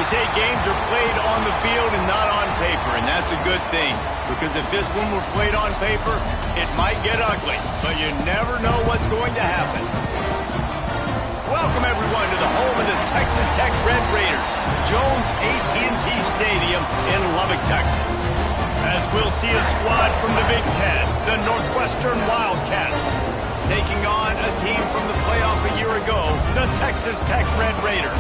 They say games are played on the field and not on paper, and that's a good thing. Because if this one were played on paper, it might get ugly. But you never know what's going to happen. Welcome, everyone, to the home of the Texas Tech Red Raiders, Jones AT&T Stadium in Lubbock, Texas. As we'll see a squad from the Big Ten, the Northwestern Wildcats, taking on a team from the playoff a year ago, the Texas Tech Red Raiders.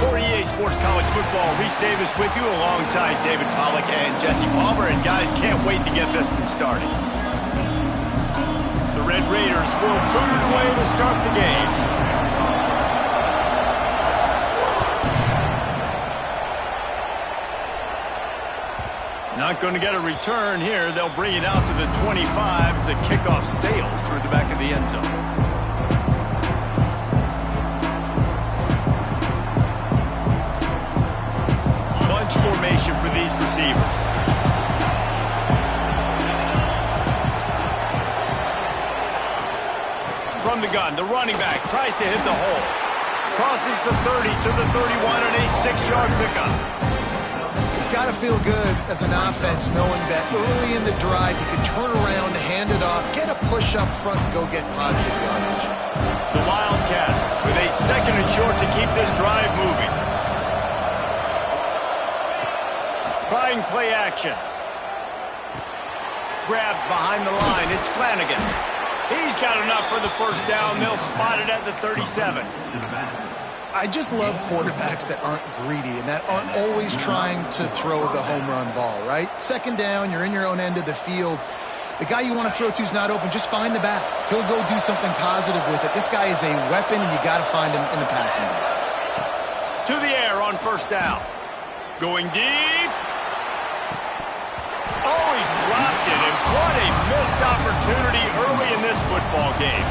For EA Sports College Football, Reese Davis with you alongside David Pollack and Jesse Palmer. And guys, can't wait to get this one started. The Red Raiders will boot it away to start the game. Not going to get a return here. They'll bring it out to the 25 as the kickoff sails through the back of the end zone. Bunch formation for these receivers. From the gun, the running back tries to hit the hole. Crosses the 30 to the 31 on a 6-yard pickup. It's got to feel good as an offense knowing that early in the drive you can turn around, hand it off, get a push up front, and go get positive yardage. The Wildcats with a 2nd and short to keep this drive moving. Trying play action. Grabbed behind the line. It's Flanagan. He's got enough for the first down. They'll spot it at the 37. I just love quarterbacks that aren't greedy and that aren't always trying to throw the home run ball, right? 2nd down, you're in your own end of the field. The guy you want to throw to is not open. Just find the back. He'll go do something positive with it. This guy is a weapon, and you got to find him in the passing game. To the air on 1st down. Going deep. Oh, he dropped it, and what a missed opportunity early in this football game.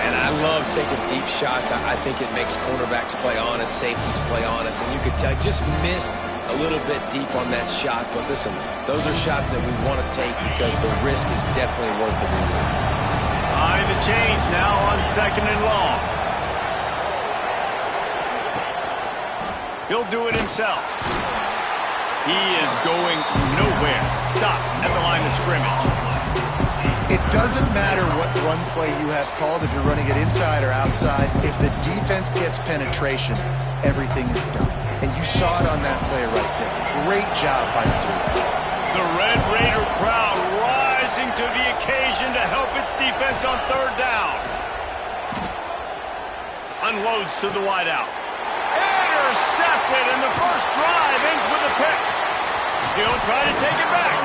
And I love taking deep shots. I think it makes cornerbacks play honest, safeties play honest, and you could tell just missed a little bit deep on that shot. But listen, those are shots that we want to take because the risk is definitely worth the reward. Behind the chains now on 2nd and long. He'll do it himself. He is going nowhere. Stop at the line of scrimmage. It doesn't matter what run play you have called, if you're running it inside or outside. If the defense gets penetration, everything is done. And you saw it on that play right there. Great job by the defense. The Red Raider crowd rising to the occasion to help its defense on 3rd down. Unloads to the wideout. Intercepted, and the first drive ends with a pick. He'll try to take it back.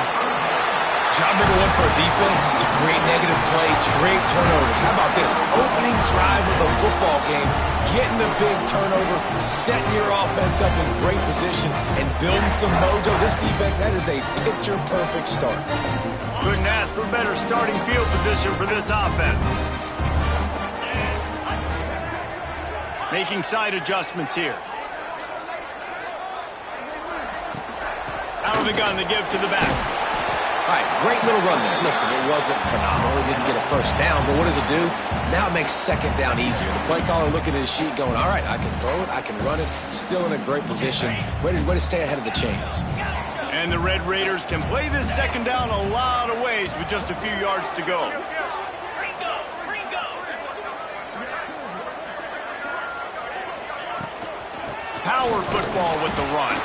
Job number 1 for a defense is to create negative plays, to create turnovers. How about this? Opening drive of the football game, getting the big turnover, setting your offense up in great position, and building some mojo. This defense, that is a picture-perfect start. Couldn't ask for better starting field position for this offense. Making side adjustments here. Out of the gun, they give to the back. All right, great little run there. Listen, it wasn't phenomenal. He didn't get a first down, but what does it do? Now it makes 2nd down easier. The play caller looking at his sheet going, all right, I can throw it, I can run it, still in a great position. Way to stay ahead of the chains. And the Red Raiders can play this 2nd down a lot of ways with just a few yards to go. Power football with the run.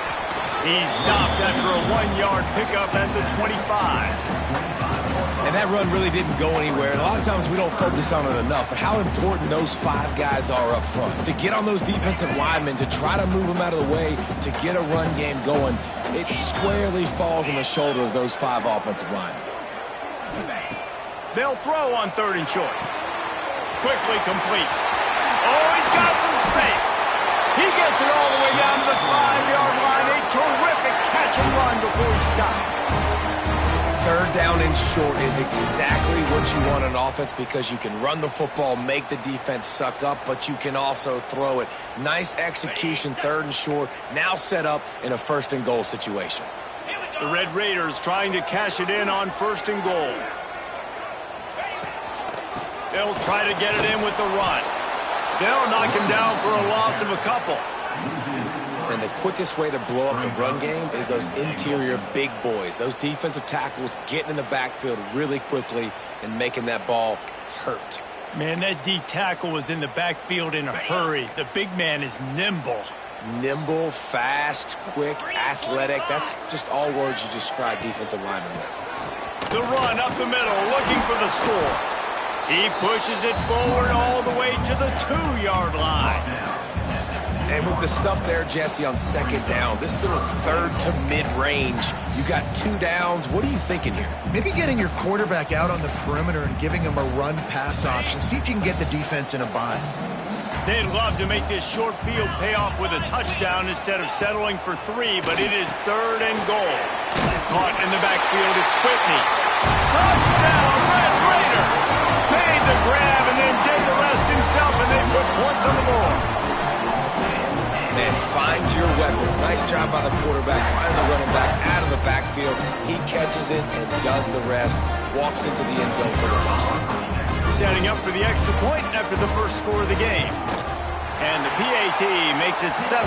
He's stopped after a 1-yard pickup at the 25. And that run really didn't go anywhere. And a lot of times we don't focus on it enough, but how important those 5 guys are up front. To get on those defensive linemen, to try to move them out of the way, to get a run game going, it squarely falls on the shoulder of those 5 offensive linemen. They'll throw on 3rd and short. Quickly complete. Oh, he's got some space. He gets it all the way down to the 5-yard line. A terrific catch and run before he stopped. 3rd down and short is exactly what you want on offense because you can run the football, make the defense suck up, but you can also throw it. Nice execution, 3rd and short, now set up in a 1st and goal situation. The Red Raiders trying to cash it in on 1st and goal. They'll try to get it in with the run. They'll knock him down for a loss of a couple. And the quickest way to blow up the run game is those interior big boys, those defensive tackles getting in the backfield really quickly and making that ball hurt. Man, that D tackle was in the backfield in a hurry. The big man is nimble. Nimble, fast, quick, athletic. That's just all words you describe defensive linemen with. The run up the middle, looking for the score. He pushes it forward all the way to the 2-yard line. And with the stuff there, Jesse, on second down, this little third to mid-range, you got 2 downs. What are you thinking here? Maybe getting your quarterback out on the perimeter and giving him a run-pass option. See if you can get the defense in a bind. They'd love to make this short field pay off with a touchdown instead of settling for 3, but it is 3rd and goal. Caught in the backfield, it's Whitney. Touchdown, Red Raider! Made the grab and then did the rest himself, and they put points on the board. And find your weapons. Nice job by the quarterback, finding the running back out of the backfield. He catches it and does the rest, walks into the end zone for the touchdown. Setting up for the extra point after the first score of the game. And the PAT makes it 7-0.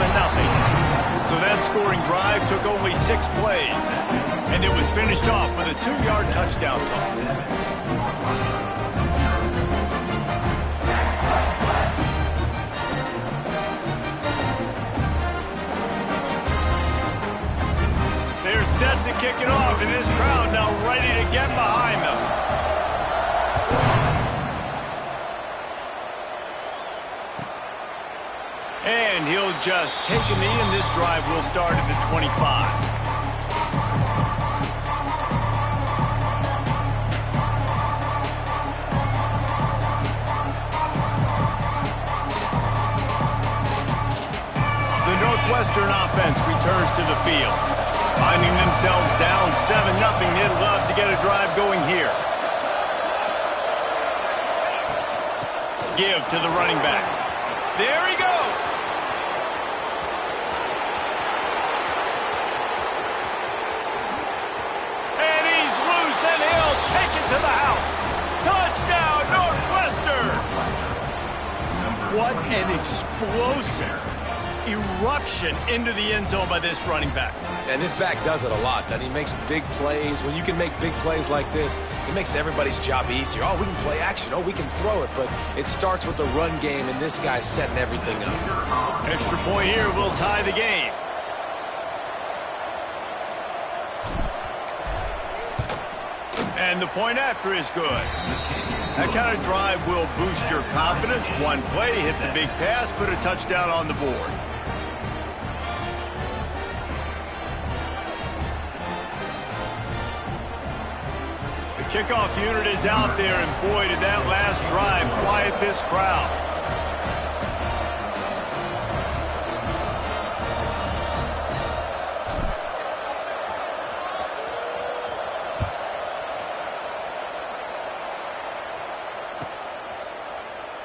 So that scoring drive took only 6 plays. And it was finished off with a 2-yard touchdown toss. They're set to kick it off, and this crowd now ready to get behind them. And he'll just take a knee, and this drive will start at the 25. The Northwestern offense returns to the field. Finding themselves down 7-0, they'd love to get a drive going here. Give to the running back. There he goes. And he's loose, and he'll take it to the house. Touchdown, Northwestern. What an explosive eruption into the end zone by this running back. And this back does it a lot, doesn't he? Makes big plays. When you can make big plays like this, it makes everybody's job easier. Oh, we can play action. Oh, we can throw it. But it starts with the run game, and this guy's setting everything up. Extra point here will tie the game. And the point after is good. That kind of drive will boost your confidence. One play, hit the big pass, put a touchdown on the board. The kickoff unit is out there, and boy, did that last drive quiet this crowd.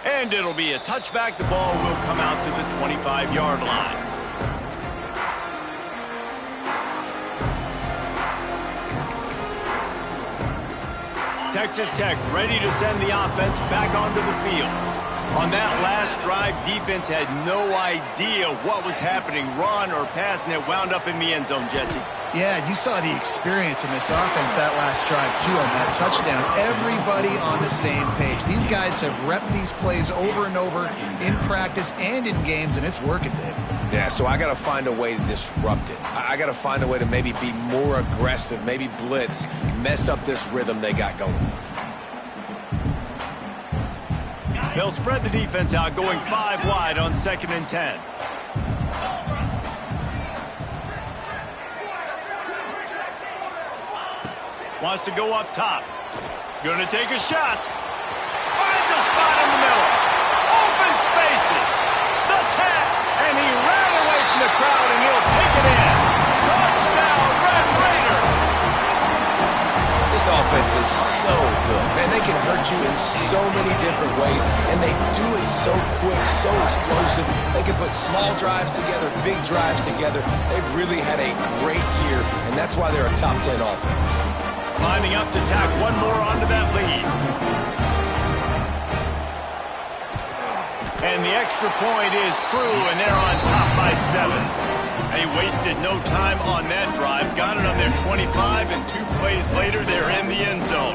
And it'll be a touchback. The ball will come out to the 25-yard line. Texas Tech ready to send the offense back onto the field. On that last drive, defense had no idea what was happening, run or pass, and it wound up in the end zone, Jesse. Yeah, you saw the experience in this offense that last drive, too, on that touchdown. Everybody on the same page. These guys have repped these plays over and over in practice and in games, and it's working, Dave. Yeah, so I got to find a way to disrupt it. I got to find a way to maybe be more aggressive, maybe blitz, mess up this rhythm they got going. They'll spread the defense out, going 5 wide on 2nd and 10. Wants to go up top. Gonna take a shot. Finds a spot in the middle. Open spaces. The tap. And he ran away from the crowd, and he'll take it in. Touchdown, Red Raider. This offense is so good. Man, they can hurt you in so many different ways, and they do it so quick, so explosive. They can put small drives together, big drives together. They've really had a great year, and that's why they're a top 10 offense. Lining up to tack one more onto that lead. And the extra point is true, and they're on top by 7. They wasted no time on that drive. Got it on their 25, and 2 plays later, they're in the end zone.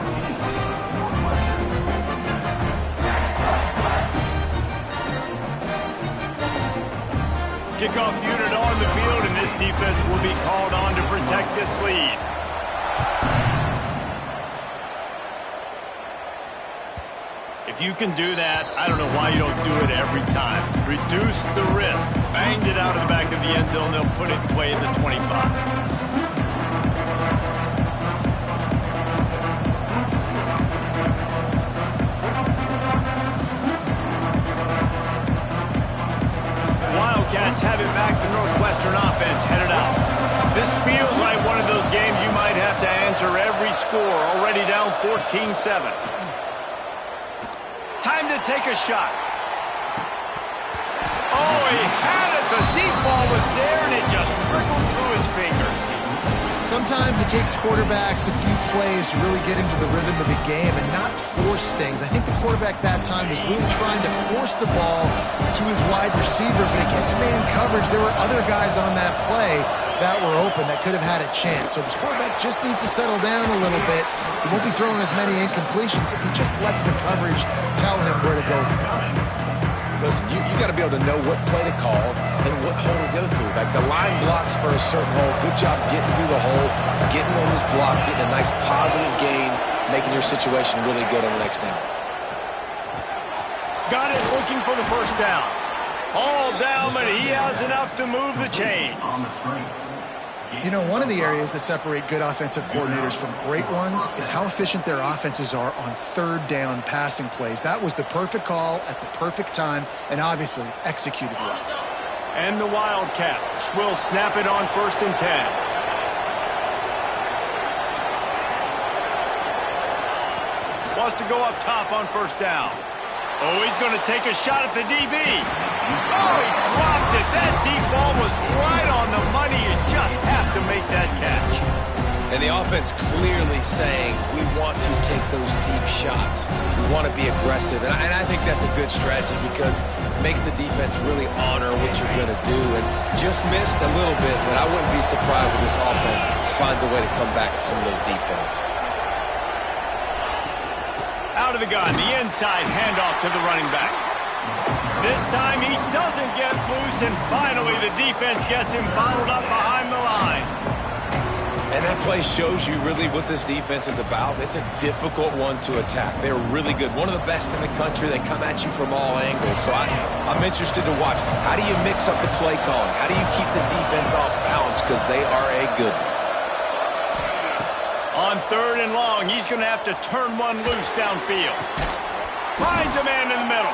Kickoff unit on the field, and this defense will be called on to protect this lead. If you can do that, I don't know why you don't do it every time. Reduce the risk. Banged it out of the back of the end zone. They'll put it away at the 25. Wildcats have it back. The Northwestern offense headed out. This feels like one of those games you might have to answer every score. Already down 14-7. Time to take a shot. Oh, he had it. The deep ball was there, and it just trickled through his fingers. Sometimes it takes quarterbacks a few plays to really get into the rhythm of the game and not force things. I think the quarterback that time was really trying to force the ball to his wide receiver, but against man coverage, there were other guys on that play that were open that could have had a chance. So this quarterback just needs to settle down a little bit. He won't be throwing as many incompletions if he just lets the coverage tell him where to go. Listen, you got to be able to know what play to call and what hole to go through. Like the line blocks for a certain hole. Good job getting through the hole, getting on this block, getting a nice positive gain, making your situation really good on the next down. Got it, looking for the first down. All down, but he has enough to move the chains. You know, one of the areas that separate good offensive coordinators from great ones is how efficient their offenses are on third down passing plays. That was the perfect call at the perfect time and obviously executed well. And the Wildcats will snap it on 1st and 10. Wants to go up top on 1st down. Oh, he's going to take a shot at the DB. Oh, he dropped it. That deep ball was right on the money. You just have to make that catch. And the offense clearly saying, we want to take those deep shots. We want to be aggressive. And I think that's a good strategy because it makes the defense really honor what you're going to do. And just missed a little bit, but I wouldn't be surprised if this offense finds a way to come back to some of those deep balls. Out of the gun, the inside handoff to the running back. This time he doesn't get loose, and finally the defense gets him bottled up behind the line. And that play shows you really what this defense is about. It's a difficult one to attack. They're really good. One of the best in the country. They come at you from all angles. So I'm interested to watch. How do you mix up the play calling? How do you keep the defense off balance? Because they are a good one. On 3rd and long, he's going to have to turn one loose downfield. Finds a man in the middle.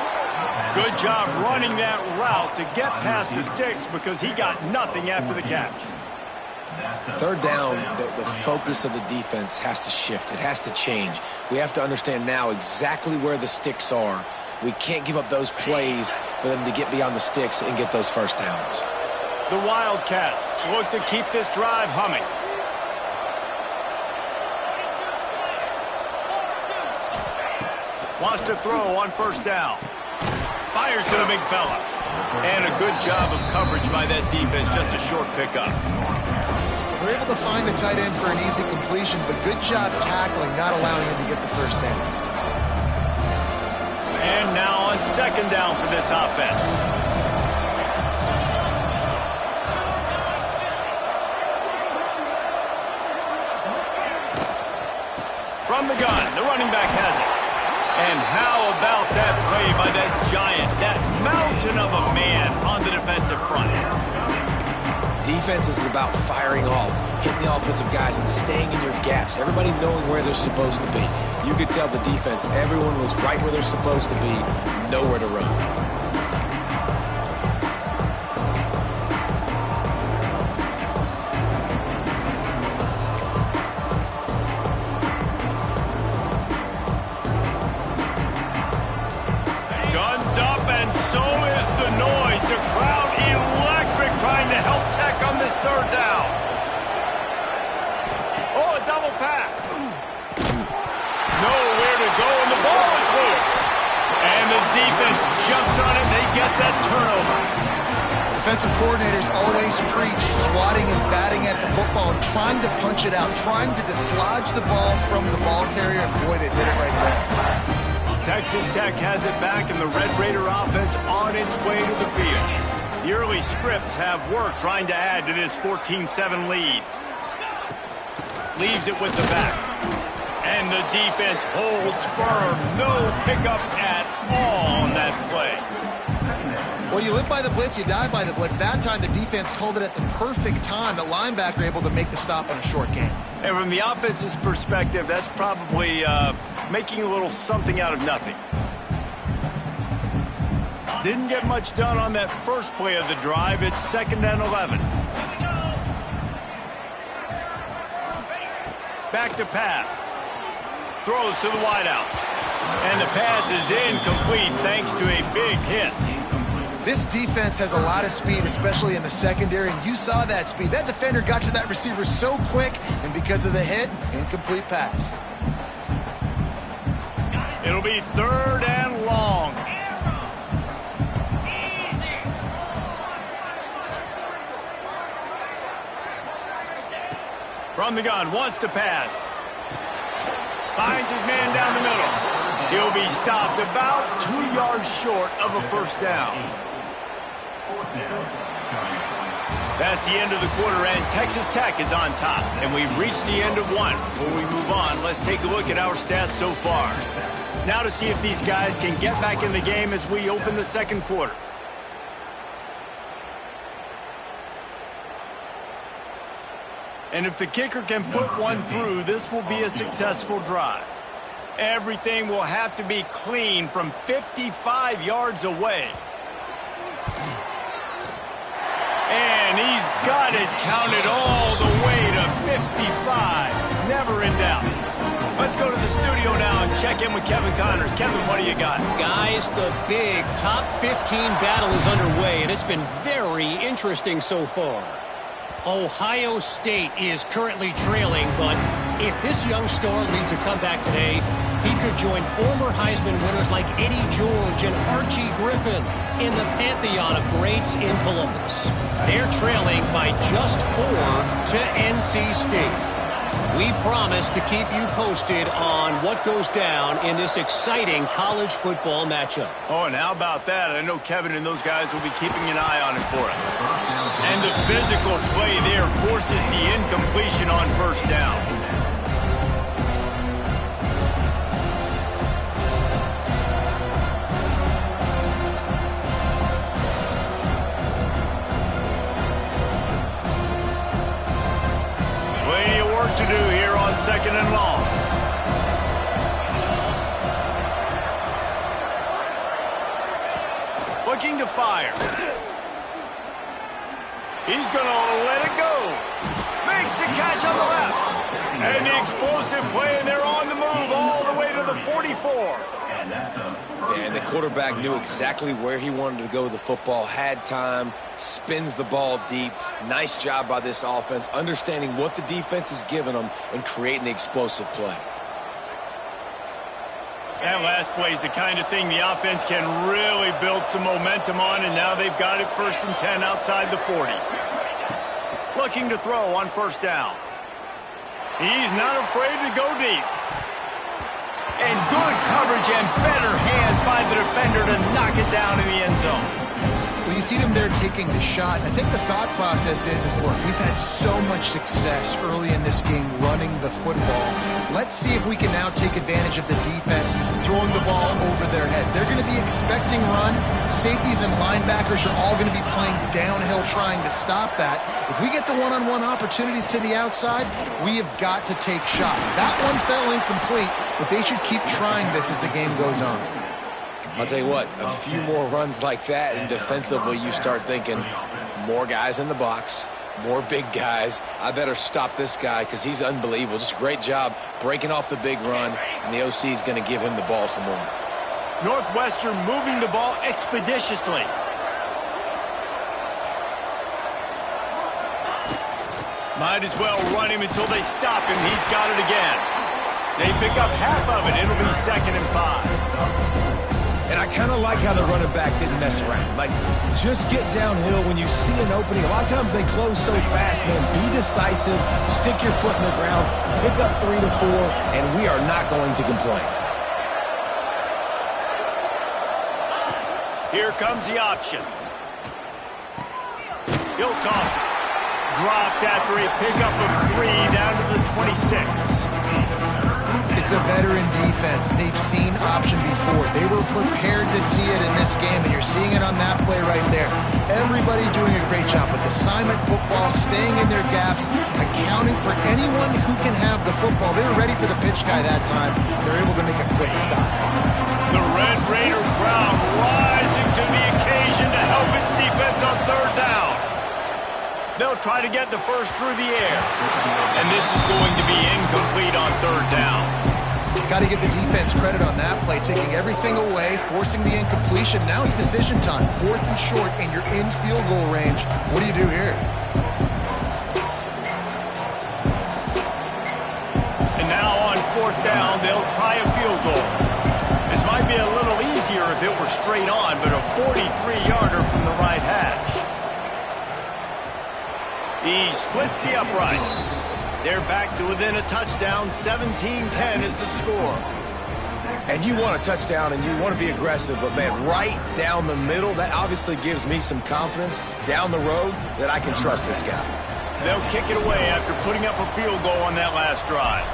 Good job running that route to get past the sticks because he got nothing after the catch. 3rd down, the focus of the defense has to shift. It has to change. We have to understand now exactly where the sticks are. We can't give up those plays for them to get beyond the sticks and get those first downs. The Wildcats look to keep this drive humming. Wants to throw on 1st down. Fires to the big fella. And a good job of coverage by that defense. Just a short pickup. They're able to find the tight end for an easy completion, but good job tackling, not allowing him to get the first down. And now on 2nd down for this offense. From the gun, the running back has it. And how about that play by that giant, that mountain of a man on the defensive front? Defense is about firing off, hitting the offensive guys, and staying in your gaps. Everybody knowing where they're supposed to be. You could tell the defense, everyone was right where they're supposed to be, nowhere to run. So is the noise. The crowd electric trying to help Tech on this 3rd down. Oh, a double pass. Nowhere to go, and the ball is loose. And the defense jumps on it, and they get that turnover. Defensive coordinators always preach swatting and batting at the football and trying to punch it out, trying to dislodge the ball from the ball carrier, and boy, they did it right there. Texas Tech has it back, and the Red Raider offense on its way to the field. The early scripts have worked trying to add to this 14-7 lead. Leaves it with the back. And the defense holds firm. No pickup at all on that play. Well, you live by the blitz, you die by the blitz. That time, the defense called it at the perfect time. The linebacker able to make the stop on a short game. And from the offense's perspective, that's probably making a little something out of nothing. Didn't get much done on that first play of the drive. It's 2nd and 11. Back to pass. Throws to the wideout. And the pass is incomplete thanks to a big hit. This defense has a lot of speed, especially in the secondary, and you saw that speed. That defender got to that receiver so quick, and because of the hit, incomplete pass. It'll be 3rd and long. From the gun, wants to pass. Finds his man down the middle. He'll be stopped about 2 yards short of a first down. That's the end of the quarter, and Texas Tech is on top. And we've reached the end of one. Before we move on, let's take a look at our stats so far. Now to see if these guys can get back in the game as we open the second quarter. And if the kicker can put one through, this will be a successful drive. Everything will have to be clean from 55 yards away. And he's got it counted all the way to 55. Never in doubt. Let's go to the studio now and check in with Kevin Connors. Kevin, what do you got? Guys, the big top 15 battle is underway, and it's been very interesting so far. Ohio State is currently trailing, but if this young star leads a comeback today, he could join former Heisman winners like Eddie George and Archie Griffin in the pantheon of greats in Columbus. They're trailing by just 4 to NC State. We promise to keep you posted on what goes down in this exciting college football matchup. Oh, and how about that? I know Kevin and those guys will be keeping an eye on it for us. And the physical play there forces the incompletion on first down. To do here on 2nd and long. Looking to fire. He's going to let it go. Makes the catch on the left. And the explosive play, and they're on the move all the way to the 44. And the quarterback knew exactly where he wanted to go with the football, had time, spins the ball deep. Nice job by this offense, understanding what the defense is giving them and creating the explosive play. That last play is the kind of thing the offense can really build some momentum on, and now they've got it 1st and 10 outside the 40. Looking to throw on first down. He's not afraid to go deep. And good coverage and better hands by the defender to knock it down in the end zone. Well, you see them there taking the shot. I think the thought process is look, we've had so much success early in this game running the football. Let's see if we can now take advantage of the defense throwing the ball over their head. They're going to be expecting run. Safeties and linebackers are all going to be playing downhill trying to stop that. If we get the one-on-one opportunities to the outside, we have got to take shots. That one fell incomplete, but they should keep trying this as the game goes on. I'll tell you what, a few more runs like that, and defensively you start thinking more guys in the box, more big guys. I better stop this guy because he's unbelievable. Just a great job breaking off the big run, and the OC is going to give him the ball some more. Northwestern moving the ball expeditiously. Might as well run him until they stop him. He's got it again. They pick up half of it. It'll be 2nd and 5. And I kind of like how the running back didn't mess around. Like, just get downhill when you see an opening. A lot of times they close so fast, man. Be decisive, stick your foot in the ground, pick up 3 to 4, and we are not going to complain. Here comes the option. He'll toss it. Dropped after a pickup of 3 down to the 26. It's a veteran defense. They've seen option before. They were prepared to see it in this game, and you're seeing it on that play right there. Everybody doing a great job with assignment football, staying in their gaps, accounting for anyone who can have the football. They were ready for the pitch guy that time. They're able to make a quick stop. The Red Raider crowd rising to the occasion to help its defense on third down. They'll try to get the first through the air. And this is going to be incomplete on third down. Got to give the defense credit on that play, taking everything away, forcing the incompletion. Now it's decision time. 4th and short, and you're in field goal range. What do you do here? And now on 4th down, they'll try a field goal. This might be a little easier if it were straight on, but a 43-yarder from the right hash. He splits the uprights. They're back to within a touchdown. 17-10 is the score. And you want a touchdown and you want to be aggressive, but, man, right down the middle, that obviously gives me some confidence down the road that I can trust this guy. They'll kick it away after putting up a field goal on that last drive.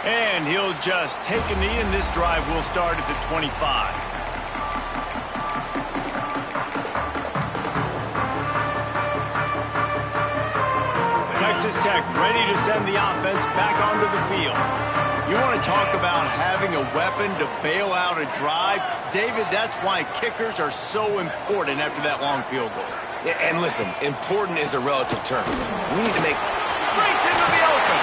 And he'll just take a knee, and this drive will start at the 25. Texas Tech ready to send the offense back onto the field. You want to talk about having a weapon to bail out a drive? David, that's why kickers are so important after that long field goal. And listen, important is a relative term. We need to make... Breaks into the open.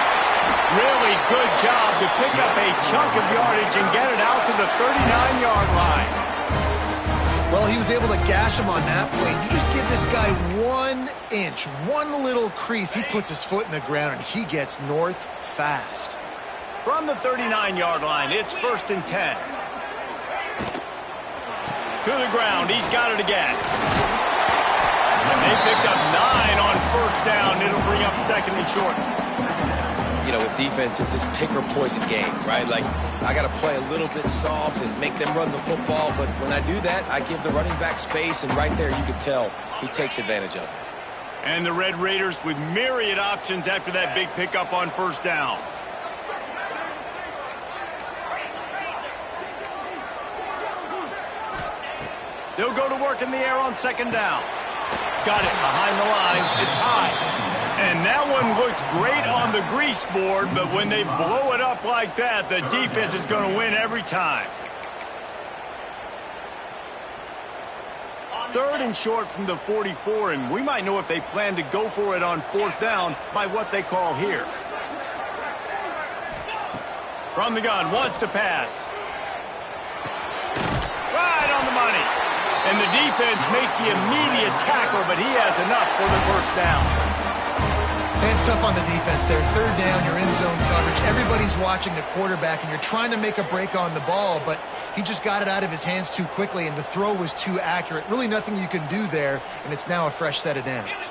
Really good job to pick up a chunk of yardage and get it out to the 39-yard line. Well, he was able to gash him on that play. You just give this guy 1 inch, one little crease. He puts his foot in the ground, and he gets north fast. From the 39-yard line, it's 1st and 10. To the ground, he's got it again. And they picked up 9 on 1st down. It'll bring up 2nd and short. You know, with defense, it's this pick or poison game, right? Like, I got to play a little bit soft and make them run the football, but when I do that, I give the running back space, and right there you can tell he takes advantage of it. And the Red Raiders with myriad options after that big pickup on 1st down. They'll go to work in the air on 2nd down. Got it behind the line. It's high. And that one looked great on the grease board, but when they blow it up like that, the defense is going to win every time. 3rd and short from the 44, and we might know if they plan to go for it on 4th down by what they call here. From the gun, wants to pass. Right on the money. And the defense makes the immediate tackle, but he has enough for the 1st down. And it's tough on the defense there. 3rd down, you're in zone coverage. Everybody's watching the quarterback, and you're trying to make a break on the ball, but he just got it out of his hands too quickly, and the throw was too accurate. Really nothing you can do there, and it's now a fresh set of downs.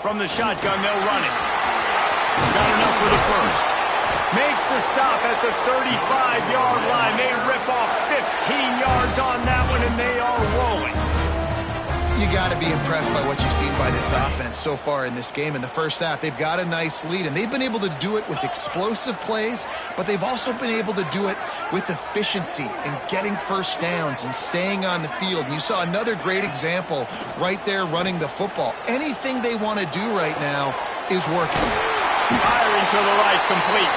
From the shotgun, they'll run it. Got enough for the 1st. Makes the stop at the 35-yard line. They rip off 15 yards on that one, and they are rolling. You got to be impressed by what you've seen by this offense so far in this game. In the first half, they've got a nice lead, and they've been able to do it with explosive plays, but they've also been able to do it with efficiency and getting 1st downs and staying on the field. And you saw another great example right there running the football. Anything they want to do right now is working. Firing to the right, complete.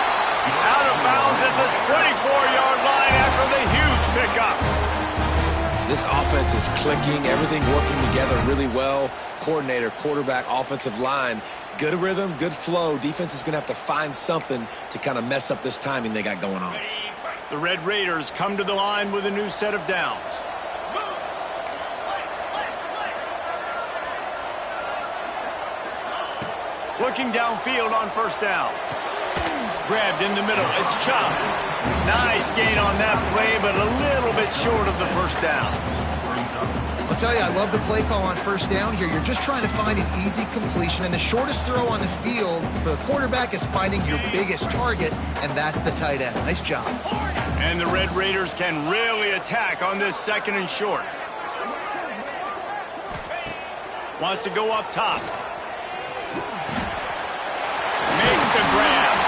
Out of bounds at the 24-yard line after the huge pickup. This offense is clicking, everything working together really well. Coordinator, quarterback, offensive line, good rhythm, good flow. Defense is going to have to find something to kind of mess up this timing they got going on. The Red Raiders come to the line with a new set of downs. Looking downfield on first down. Grabbed in the middle. It's Ncaa. Nice gain on that play, but a little bit short of the first down. I'll tell you, I love the play call on first down here. You're just trying to find an easy completion, and the shortest throw on the field for the quarterback is finding your biggest target, and that's the tight end. Nice job. And the Red Raiders can really attack on this 2nd and short. Wants to go up top. Makes the grab.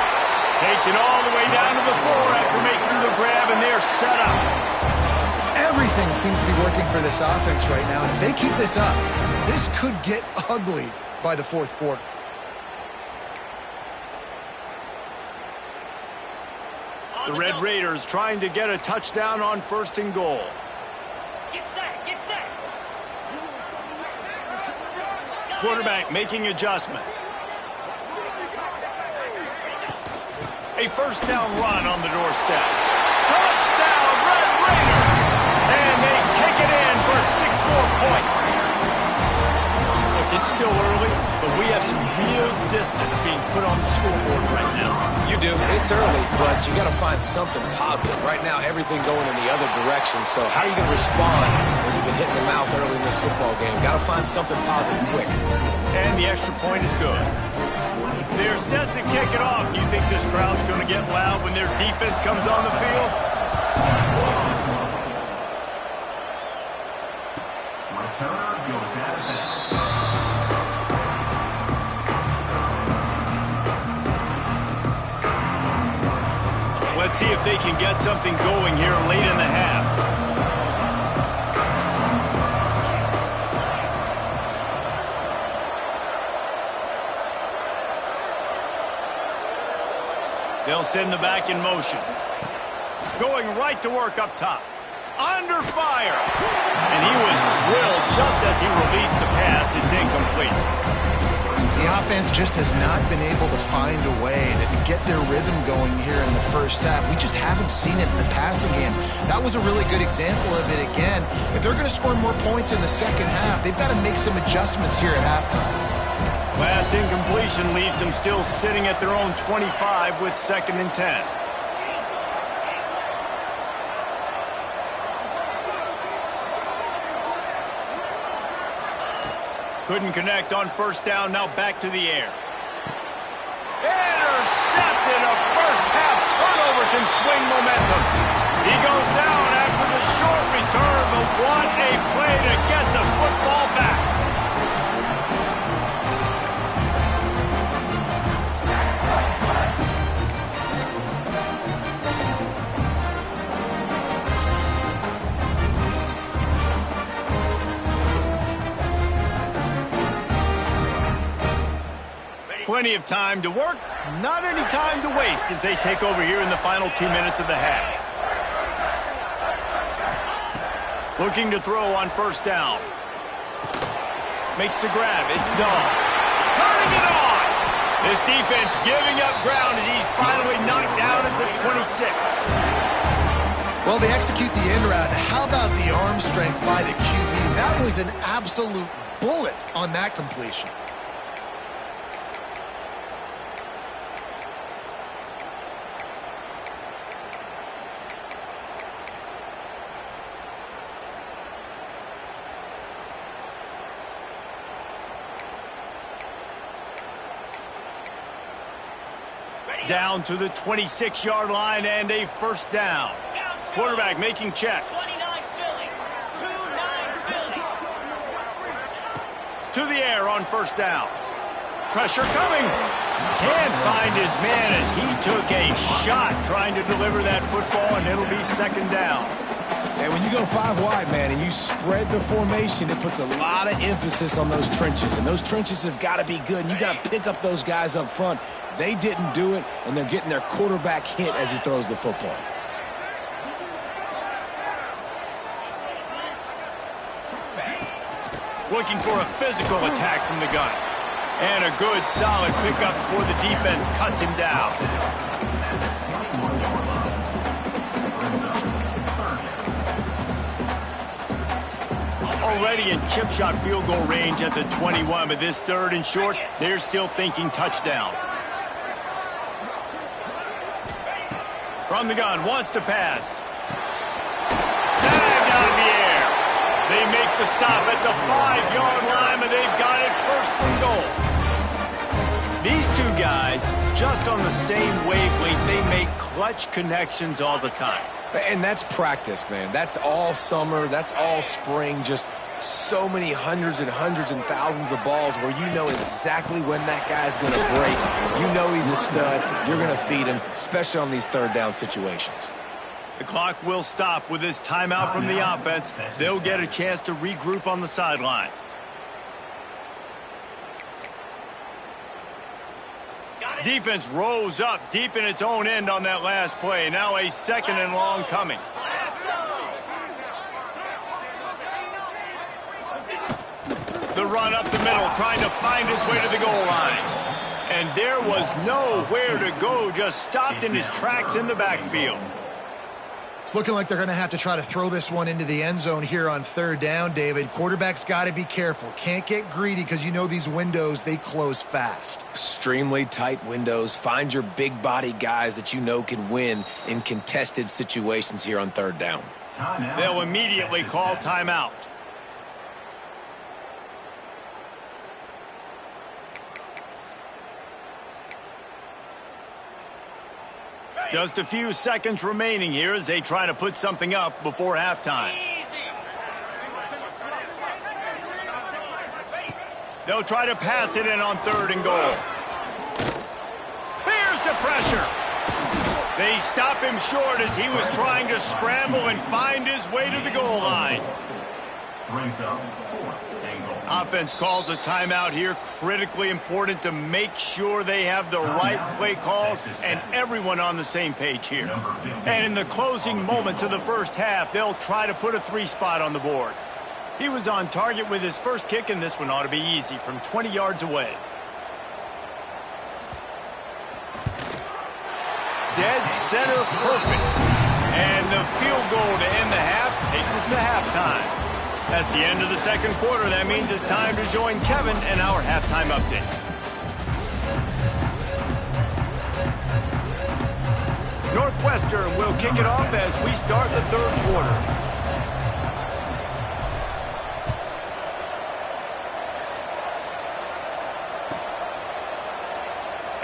Takes it all the way down to the 4 after making the grab, and they're set up. Everything seems to be working for this offense right now. If they keep this up, this could get ugly by the 4th quarter. The Red Raiders trying to get a touchdown on 1st and goal. Get set, get set. Quarterback making adjustments. A first down run on the doorstep. Touchdown, Red Raiders! And they take it in for 6 more points. Look, it's still early, but we have some real distance being put on the scoreboard right now. You do. It's early, but you got to find something positive. Right now, everything going in the other direction. So how are you going to respond when you've been hitting the mouth early in this football game? Got to find something positive quick. And the extra point is good. They're set to kick it off. You think this crowd's going to get loud when their defense comes on the field? Let's see if they can get something going here late in the half. They'll send the back in motion. Going right to work up top. Under fire. And he was drilled just as he released the pass. It's incomplete. The offense just has not been able to find a way to get their rhythm going here in the first half. We just haven't seen it in the passing game. That was a really good example of it again. If they're going to score more points in the second half, they've got to make some adjustments here at halftime. Last incompletion leaves them still sitting at their own 25 with 2nd and 10. Couldn't connect on first down, now back to the air. Intercepted, a first half turnover can swing momentum. He goes down after the short return, but what a play to get the football back. Plenty of time to work, not any time to waste as they take over here in the final 2 minutes of the half. Looking to throw on first down. Makes the grab, it's done. Turning it on! This defense giving up ground as he's finally knocked down at the 26. Well, they execute the end route. How about the arm strength by the QB? That was an absolute bullet on that completion. Down to the 26-yard line and a first down. Quarterback making checks. 29 Philly. 2-9 Philly. To the air on first down. Pressure coming. Can't find his man as he took a shot trying to deliver that football, and it'll be 2nd down. And when you go 5 wide, man, and you spread the formation, it puts a lot of emphasis on those trenches. And those trenches have got to be good. And you got to pick up those guys up front. They didn't do it, and they're getting their quarterback hit as he throws the football. Looking for a physical attack from the gun. And a good, solid pickup before the defense cuts him down. Already in chip shot field goal range at the 21, but this 3rd and short, they're still thinking touchdown. From the gun, wants to pass. Snagged out of the air. They make the stop at the 5-yard line, and they've got it 1st and goal. These two guys, just on the same wavelength, they make clutch connections all the time. And that's practice, man. That's all summer. That's all spring. Just so many hundreds and thousands of balls where you know exactly when that guy's going to break. You know he's a stud. You're going to feed him, especially on these 3rd down situations. The clock will stop with this timeout from the offense. They'll get a chance to regroup on the sideline. Defense rose up deep in its own end on that last play. Now a 2nd and long coming. The run up the middle, trying to find his way to the goal line. And there was nowhere to go, just stopped in his tracks in the backfield. It's looking like they're going to have to try to throw this one into the end zone here on 3rd down, David. Quarterback's got to be careful. Can't get greedy because you know these windows, they close fast. Extremely tight windows. Find your big body guys that you know can win in contested situations here on 3rd down. They'll immediately call timeout. Just a few seconds remaining here as they try to put something up before halftime. They'll try to pass it in on 3rd and goal. Here's the pressure. They stop him short as he was trying to scramble and find his way to the goal line. Offense calls a timeout here. Critically important to make sure they have the right play call and everyone on the same page here. And in the closing moments of the 1st half, they'll try to put a 3-spot on the board. He was on target with his first kick, and this one ought to be easy from 20 yards away. Dead center perfect. And the field goal to end the half takes us to halftime. That's the end of the 2nd quarter. That means it's time to join Kevin and our halftime update. Northwestern will kick it off as we start the 3rd quarter.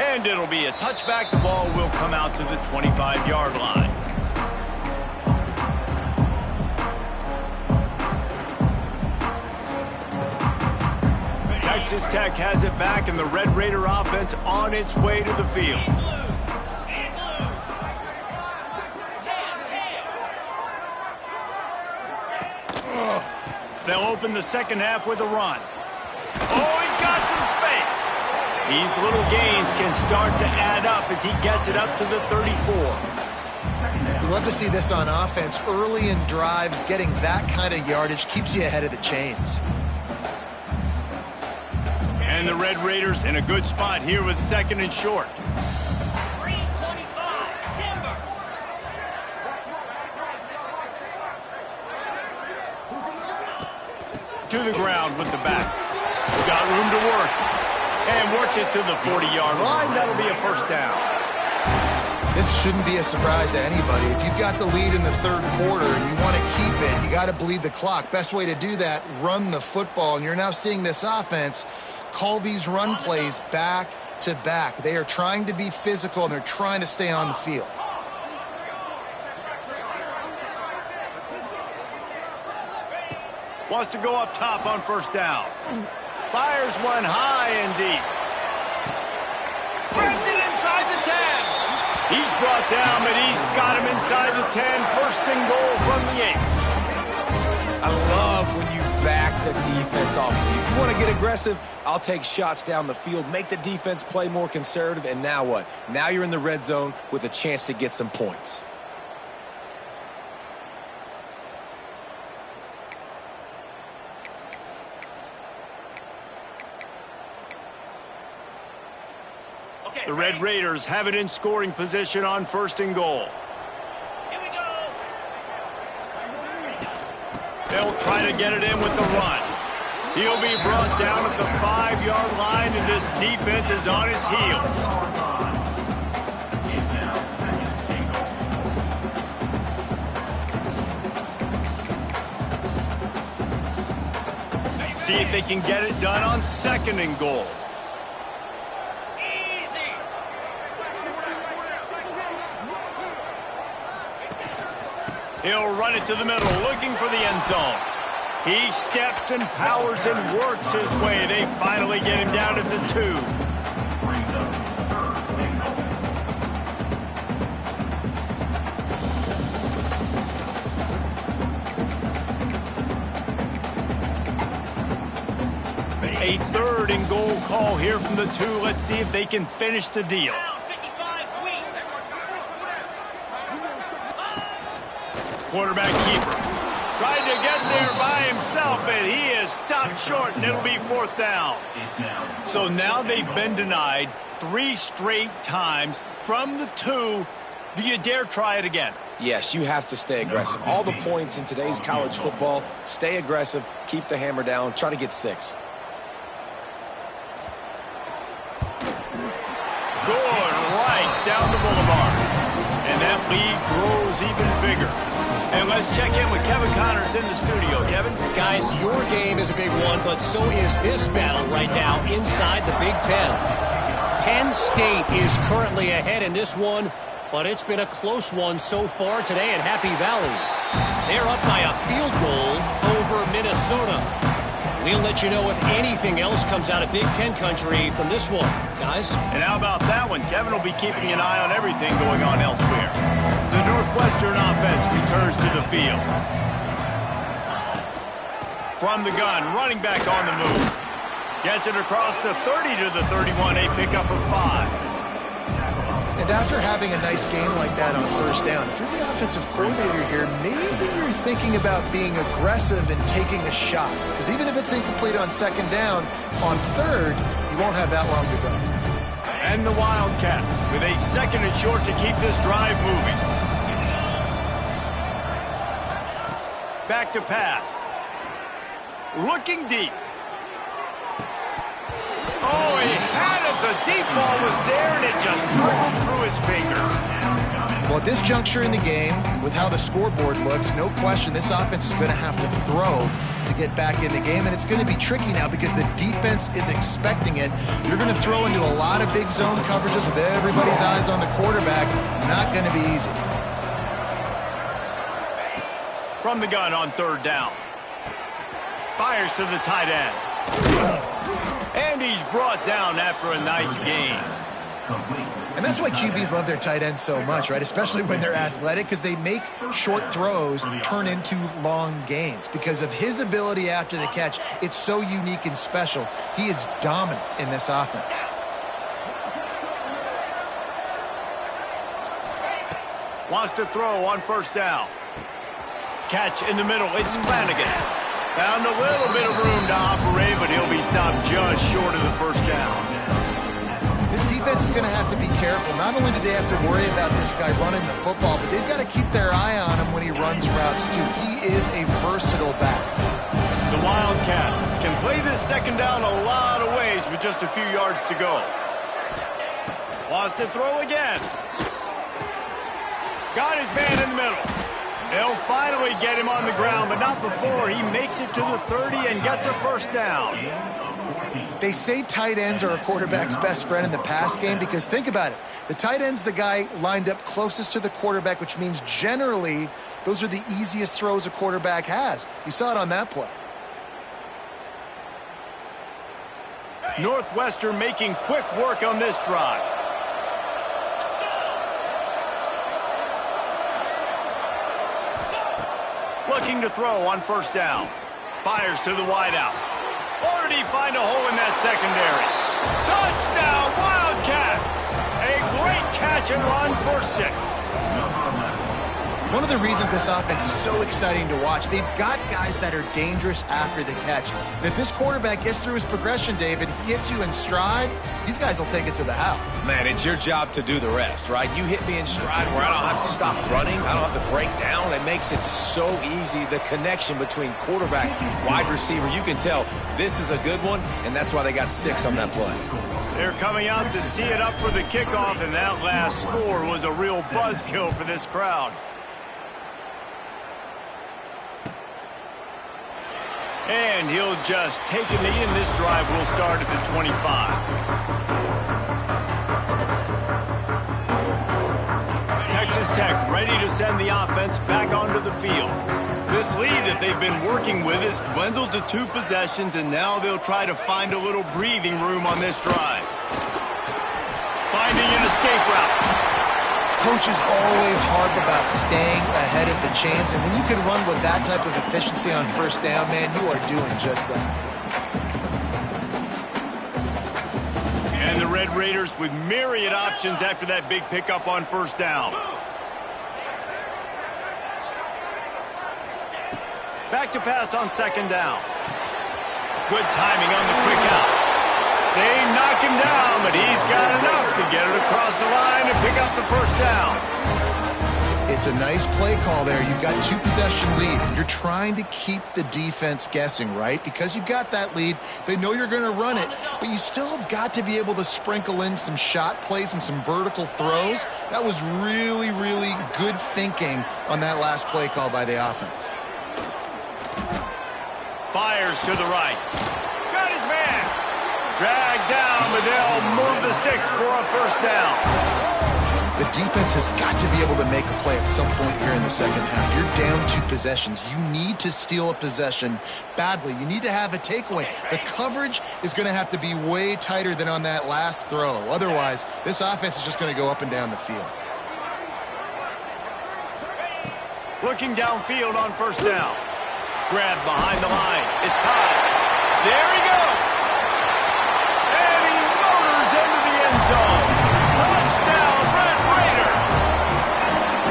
And it'll be a touchback. The ball will come out to the 25-yard line. Texas Tech has it back, and the Red Raider offense on its way to the field. They'll open the 2nd half with a run. Oh, he's got some space. These little gains can start to add up as he gets it up to the 34. We love to see this on offense. Early in drives, getting that kind of yardage keeps you ahead of the chains. And the Red Raiders in a good spot here with 2nd and short. 325, Denver. To the ground with the back. Got room to work. And works it to the 40-yard line. That'll be a 1st down. This shouldn't be a surprise to anybody. If you've got the lead in the 3rd quarter and you want to keep it, you got to bleed the clock. Best way to do that, run the football. And you're now seeing this offense call these run plays back to back. They are trying to be physical, and they're trying to stay on the field. Wants to go up top on 1st down. Fires one high and deep. Threads it inside the 10. He's brought down, but he's got him inside the 10. 1st and goal from the 8. I love when you back the defense off. If you want to get aggressive, I'll take shots down the field, make the defense play more conservative, and now what? Now you're in the red zone with a chance to get some points. The Red Raiders have it in scoring position on 1st and goal. Here we go. They'll try to get it in with the run. He'll be brought down at the 5-yard line, and this defense is on its heels. See if they can get it done on 2nd and goal. Easy. He'll run it to the middle, looking for the end zone. He steps and powers and works his way. They finally get him down at the 2. A 3rd and goal call here from the 2. Let's see if they can finish the deal. Down 55 weak. Quarterback keeper. Tried to get there by himself, but he is stopped short, and it'll be 4th down. So now they've been denied 3 straight times from the 2. Do you dare try it again? Yes, you have to stay aggressive. All the points in today's college football, stay aggressive, keep the hammer down, try to get 6. Good, right down the boulevard. And that lead grows even bigger. And let's check in with Kevin Connors in the studio. Kevin? Guys, your game is a big one, but so is this battle right now inside the Big Ten. Penn State is currently ahead in this one, but it's been a close one so far today at Happy Valley. They're up by a field goal over Minnesota. We'll let you know if anything else comes out of Big Ten country from this one, guys. And how about that one? Kevin will be keeping an eye on everything going on elsewhere. The Northwestern offense returns to the field. From the gun, running back on the move. Gets it across the 30 to the 31, a pickup of 5. And after having a nice game like that on 1st down, if you're the offensive coordinator here, maybe you're thinking about being aggressive and taking a shot. Because even if it's incomplete on 2nd down, on 3rd, you won't have that long to go. And the Wildcats with a 2nd and short to keep this drive moving. Back to pass. Looking deep. Oh, he had it. The deep ball was there, and it just trickled through his fingers. Well, at this juncture in the game, with how the scoreboard looks, no question this offense is going to have to throw to get back in the game, and it's going to be tricky now because the defense is expecting it. You're going to throw into a lot of big zone coverages with everybody's eyes on the quarterback. Not going to be easy. From the gun on 3rd down. Fires to the tight end. And he's brought down after a nice gain. And that's why QBs love their tight ends so much, right? Especially when they're athletic, because they make short throws turn into long gains. Because of his ability after the catch, it's so unique and special. He is dominant in this offense. Wants to throw on 1st down. Catch in the middle. It's Flanagan. Found a little bit of room to operate, but he'll be stopped just short of the 1st down. This defense is going to have to be careful. Not only do they have to worry about this guy running the football, but they've got to keep their eye on him when he runs routes, too. He is a versatile back. The Wildcats can play this 2nd down a lot of ways with just a few yards to go. Wants to throw again. Got his man in the middle. They'll finally get him on the ground, but not before he makes it to the 30 and gets a 1st down. They say tight ends are a quarterback's best friend in the pass game because think about it. The tight end's the guy lined up closest to the quarterback, which means generally those are the easiest throws a quarterback has. You saw it on that play. Northwestern making quick work on this drive. Looking to throw on 1st down. Fires to the wideout. Or did he find a hole in that secondary? Touchdown, Wildcats! A great catch and run for 6. One of the reasons this offense is so exciting to watch, they've got guys that are dangerous after the catch. And if this quarterback gets through his progression, David, he hits you in stride, these guys will take it to the house. Man, it's your job to do the rest, right? You hit me in stride where I don't have to stop running. I don't have to break down. It makes it so easy. The connection between quarterback, wide receiver, you can tell this is a good one, and that's why they got 6 on that play. They're coming out to tee it up for the kickoff, and that last score was a real buzzkill for this crowd. And he'll just take a knee, and this drive will start at the 25. Texas Tech ready to send the offense back onto the field. This lead that they've been working with has dwindled to 2 possessions, and now they'll try to find a little breathing room on this drive. Finding an escape route. Coaches always harp about staying ahead of the chains, and when you can run with that type of efficiency on first down, man, you are doing just that. And the Red Raiders with myriad options after that big pickup on first down. Back to pass on second down. Good timing on the quick out. They knock him down, but he's got enough to get it across the line and pick up the first down. It's a nice play call there. You've got 2-possession lead. You're trying to keep the defense guessing, right? Because you've got that lead. They know you're going to run it, but you still have got to be able to sprinkle in some shot plays and some vertical throws. That was really, really good thinking on that last play call by the offense. Fires to the right. Got his man. Dragged down, but they'll move the sticks for a first down. The defense has got to be able to make a play at some point here in the second half. You're down 2 possessions. You need to steal a possession badly. You need to have a takeaway. The coverage is going to have to be way tighter than on that last throw. Otherwise, this offense is just going to go up and down the field. Looking downfield on first down. Grab behind the line. It's high. There he goes. And he motors into the end zone. Touchdown, Red Raider.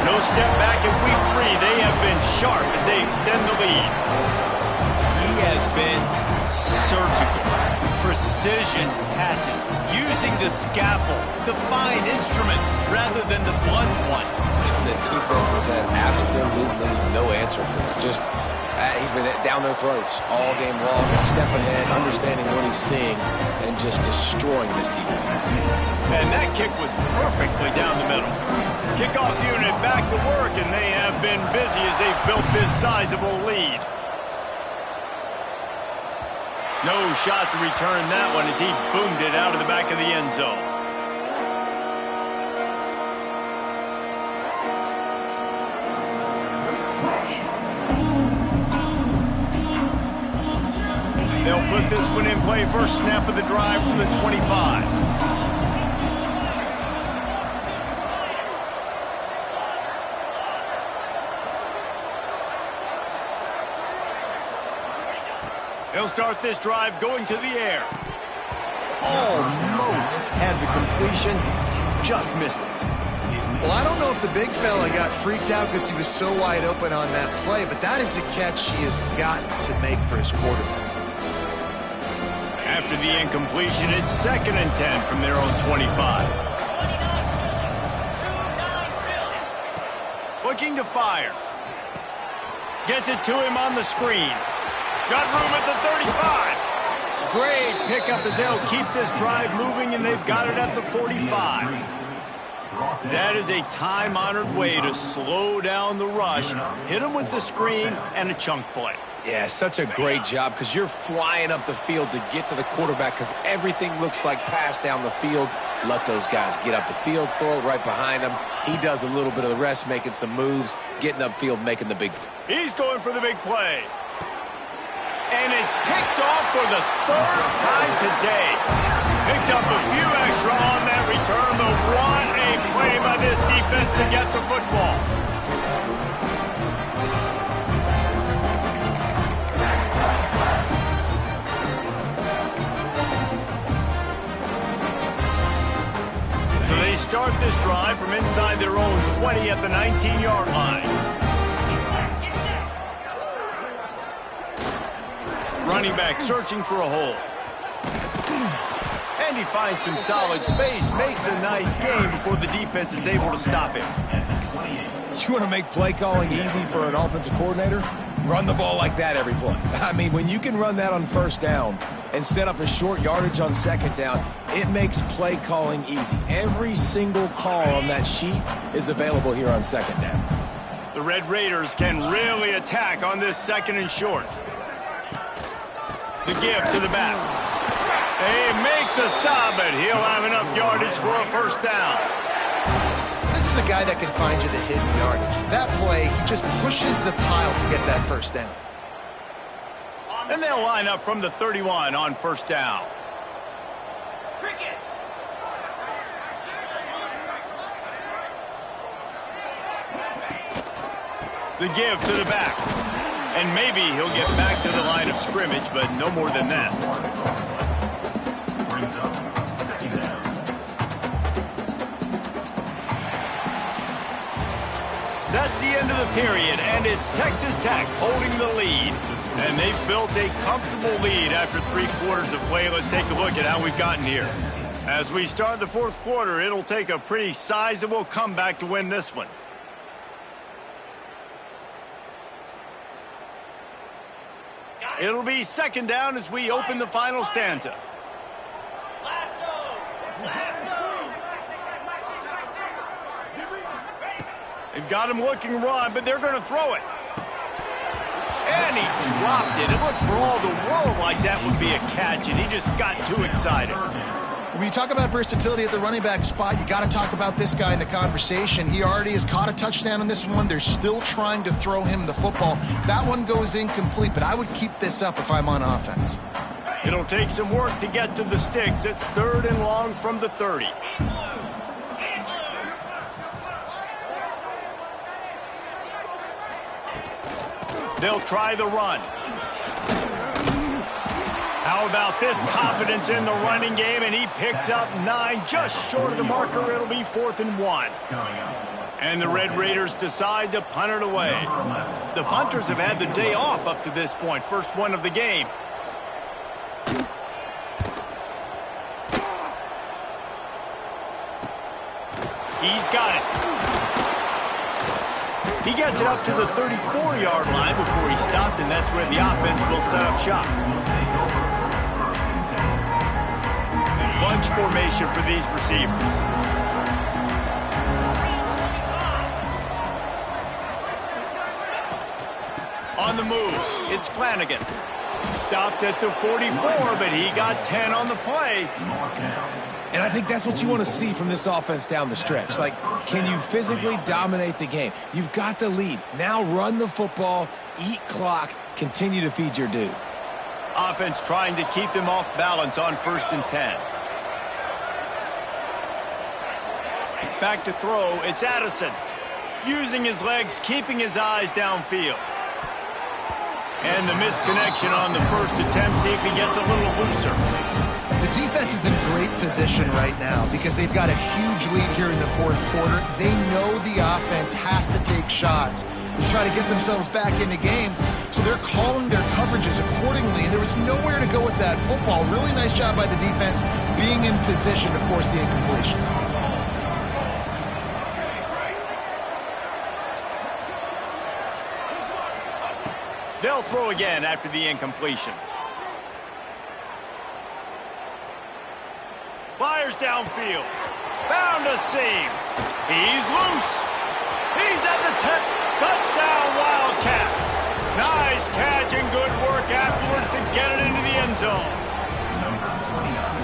No step back in week 3. They have been sharp as they extend the lead. He has been surgical. Precision passes. Using the scalpel, the fine instrument, rather than the blunt one. And the defense has had absolutely no answer for it. Just he's been down their throats all game long, a step ahead, understanding what he's seeing, and just destroying this defense. And that kick was perfectly down the middle. Kickoff unit back to work, and they have been busy as they've built this sizable lead. No shot to return that one as he boomed it out of the back of the end zone. They'll put this one in play first snap of the drive from the 25. They'll start this drive going to the air. Almost had the completion, just missed it. Well, I don't know if the big fella got freaked out because he was so wide open on that play, but that is a catch he has got to make for his quarterback. After the incompletion, it's 2nd and 10 from their own 25. Looking to fire. Gets it to him on the screen. Got room at the 35. Great pickup as they'll keep this drive moving, and they've got it at the 45. That is a time-honored way to slow down the rush, hit them with the screen, and a chunk play. Yeah, such a great job because you're flying up the field to get to the quarterback because everything looks like pass down the field. Let those guys get up the field, throw it right behind him. He does a little bit of the rest, making some moves, getting upfield, making the big play. He's going for the big play. And it's picked off for the 3rd time today. Picked up a few extra on that return, but what a play by this defense to get the football. So they start this drive from from inside their own 20 at the 19-yard line. Get set. Running back searching for a hole. And he finds some solid space, makes a nice game before the defense is able to stop him. You want to make play calling easy for an offensive coordinator? Run the ball like that every play. I mean, when you can run that on first down and set up a short yardage on second down, it makes play calling easy. Every single call on that sheet is available here on second down. The Red Raiders can really attack on this second and short. The give to the back. They make the stop, but he'll have enough yardage for a first down. This is a guy that can find you the hidden yardage. That play, he just pushes the pile to get that first down. And they'll line up from the 31 on first down. Cricket. The give to the back. And maybe he'll get back to the line of scrimmage, but no more than that. That's the end of the period, and it's Texas Tech holding the lead. And they've built a comfortable lead after 3 quarters of play. Let's take a look at how we've gotten here. As we start the 4th quarter, it'll take a pretty sizable comeback to win this one. It'll be second down as we open the final stanza. Lasso. Lasso. They've got him looking run, but they're going to throw it. And he dropped it. It looked for all the world like that would be a catch, and he just got too excited. When you talk about versatility at the running back spot, you got to talk about this guy in the conversation. He already has caught a touchdown on this one. They're still trying to throw him the football. That one goes incomplete, but I would keep this up if I'm on offense. It'll take some work to get to the sticks. It's 3rd and long from the 30. They'll try the run. How about this confidence in the running game? And he picks up 9, just short of the marker. It'll be 4th and 1. And the Red Raiders decide to punt it away. The punters have had the day off up to this point. First one of the game. He's got it. He gets it up to the 34-yard line before he stopped, and that's where the offense will set up shop. Bunch formation for these receivers. On the move, it's Flanagan. Stopped at the 44, but he got 10 on the play. And I think that's what you want to see from this offense down the stretch. Like, can you physically dominate the game? You've got the lead. Now run the football, eat clock, continue to feed your dude. Offense trying to keep them off balance on 1st and 10. Back to throw, it's Addison. Using his legs, keeping his eyes downfield. And the misconnection on the first attempt. See if he gets a little looser. The defense is in great position right now because they've got a huge lead here in the 4th quarter. They know the offense has to take shots to try to get themselves back in the game. So they're calling their coverages accordingly, and there was nowhere to go with that football. Really nice job by the defense being in position to force the incompletion. They'll throw again after the incompletion. Fires downfield. Found a seam. He's loose. He's at the 10. Touchdown, Wildcats. Nice catch and good work afterwards to get it into the end zone.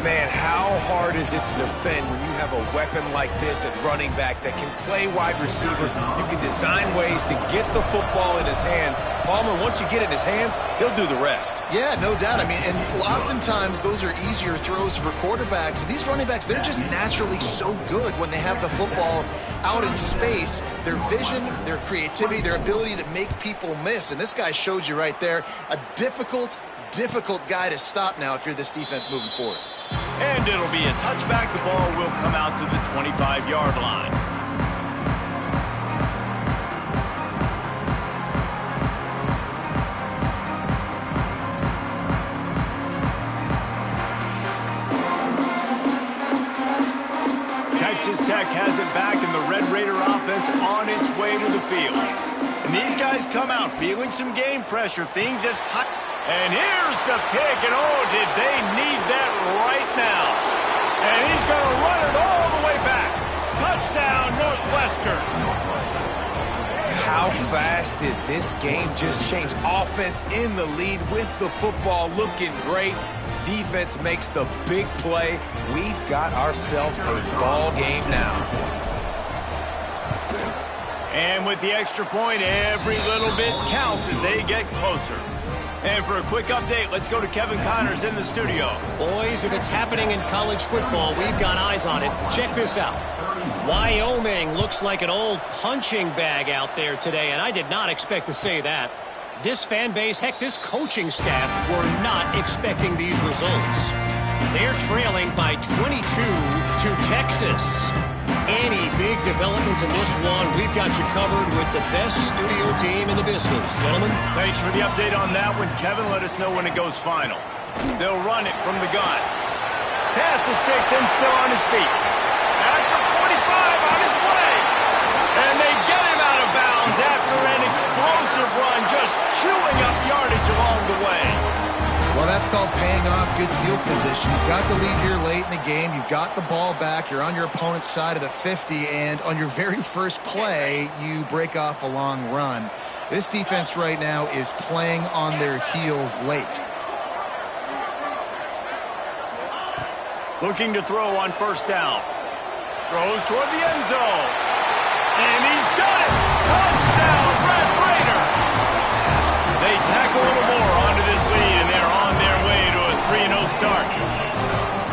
Man, how hard is it to defend when you have a weapon like this at running back that can play wide receiver? You can design ways to get the football in his hand. Palmer, once you get it in his hands, he'll do the rest. Yeah, no doubt. I mean, and oftentimes those are easier throws for quarterbacks. These running backs, they're just naturally so good when they have the football out in space. Their vision, their creativity, their ability to make people miss. And this guy showed you right there, a difficult guy to stop now if you're this defense moving forward. And it'll be a touchback. The ball will come out to the 25-yard line. it back and the Red Raider offense on its way to the field. And these guys come out feeling some game pressure. Things at tight. And here's the pick, and oh, did they need that right now. And he's going to run it all the way back. Touchdown, Northwestern. How fast did this game just change? Offense in the lead with the football, looking great. Defense makes the big play. We've got ourselves a ball game now. And with the extra point, every little bit counts as they get closer. And for a quick update, let's go to Kevin Connors in the studio. Boys, if it's happening in college football, we've got eyes on it. Check this out. Wyoming looks like an old punching bag out there today, and I did not expect to say that. This fan base, heck, this coaching staff were not expecting these results. They're trailing by 22 to Texas. Any big developments in this one, we've got you covered with the best studio team in the business. Gentlemen. Thanks for the update on that one, Kevin. Let us know when it goes final. They'll run it from the gun. Pass the sticks and still on his feet. After 45 on his way. And they get him out of bounds after an explosive run, just chewing up yardage along the way. Well, that's called paying off good field position. You've got the lead here late in the game. You've got the ball back. You're on your opponent's side of the 50, and on your very first play, you break off a long run. This defense right now is playing on their heels late. Looking to throw on first down. Throws toward the end zone. And he's got it! Touchdown, Red Raider! They tack a little more onto this lead, and they're on their way to a 3-0 start.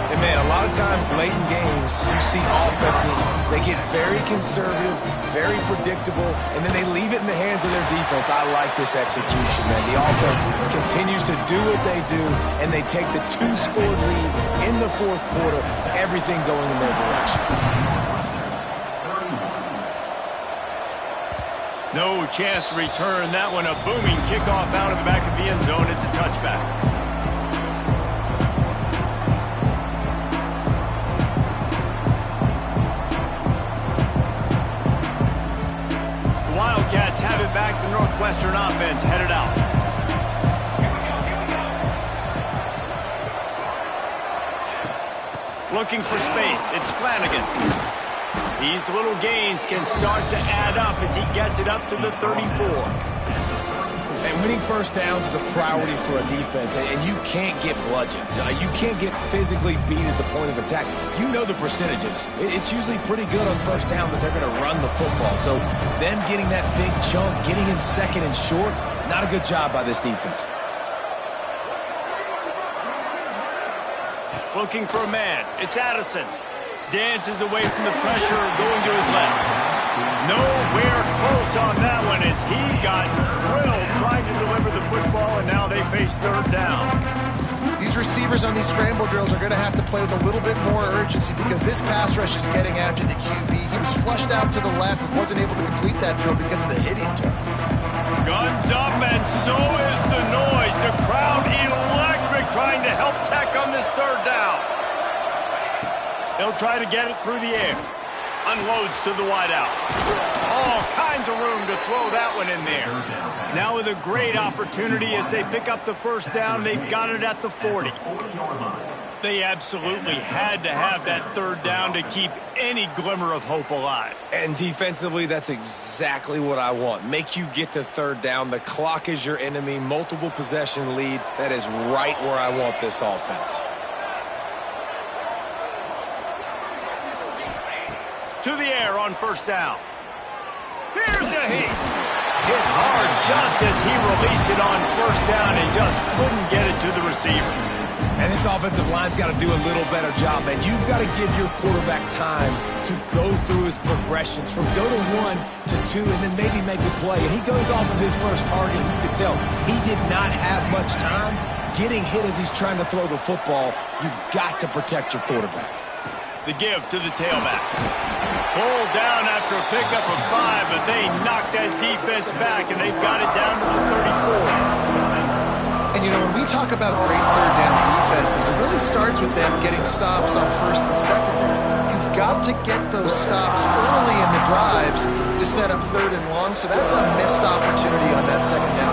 And man, a lot of times late in games, you see offenses, they get very conservative, very predictable, and then they leave it in the hands of their defense. I like this execution, man. The offense continues to do what they do, and they take the 2-score lead in the fourth quarter, everything going in their direction. No chance to return that one. A booming kickoff out of the back of the end zone. It's a touchback. The Wildcats have it back. The Northwestern offense headed out. Looking for space. It's Flanagan. These little gains can start to add up as he gets it up to the 34. And winning first downs is a priority for a defense, and you can't get bludgeoned. You can't get physically beat at the point of attack. You know the percentages. It's usually pretty good on first down that they're going to run the football. So them getting that big chunk, getting in second and short, not a good job by this defense. Looking for a man. It's Addison. Dances away from the pressure, going to his left. Nowhere close on that one as he got drilled trying to deliver the football, and now they face third down. These receivers on these scramble drills are going to have to play with a little bit more urgency because this pass rush is getting after the QB. He was flushed out to the left and wasn't able to complete that throw because of the hit he took. Guns up, and so is the noise. The crowd electric trying to help Tech on this third down. He'll try to get it through the air. Unloads to the wideout. All kinds of room to throw that one in there. Now with a great opportunity as they pick up the first down. They've got it at the 40. They absolutely had to have that third down to keep any glimmer of hope alive. And defensively, that's exactly what I want. Make you get to third down. The clock is your enemy. Multiple possession lead. That is right where I want this offense. To the air on first down. Here's a hit. Hit hard just as he released it on first down and just couldn't get it to the receiver. And this offensive line's got to do a little better job, man. You've got to give your quarterback time to go through his progressions from go to 1 to 2 and then maybe make a play. And he goes off of his first target, and you can tell he did not have much time getting hit as he's trying to throw the football. You've got to protect your quarterback. The give to the tailback. Pulled down after a pickup of 5, but they knocked that defense back, and they've got it down to the 34. And And, when we talk about great third down defenses, it really starts with them getting stops on first and second down. You've got to get those stops early in the drives to set up third and long, so that's a missed opportunity on that second down.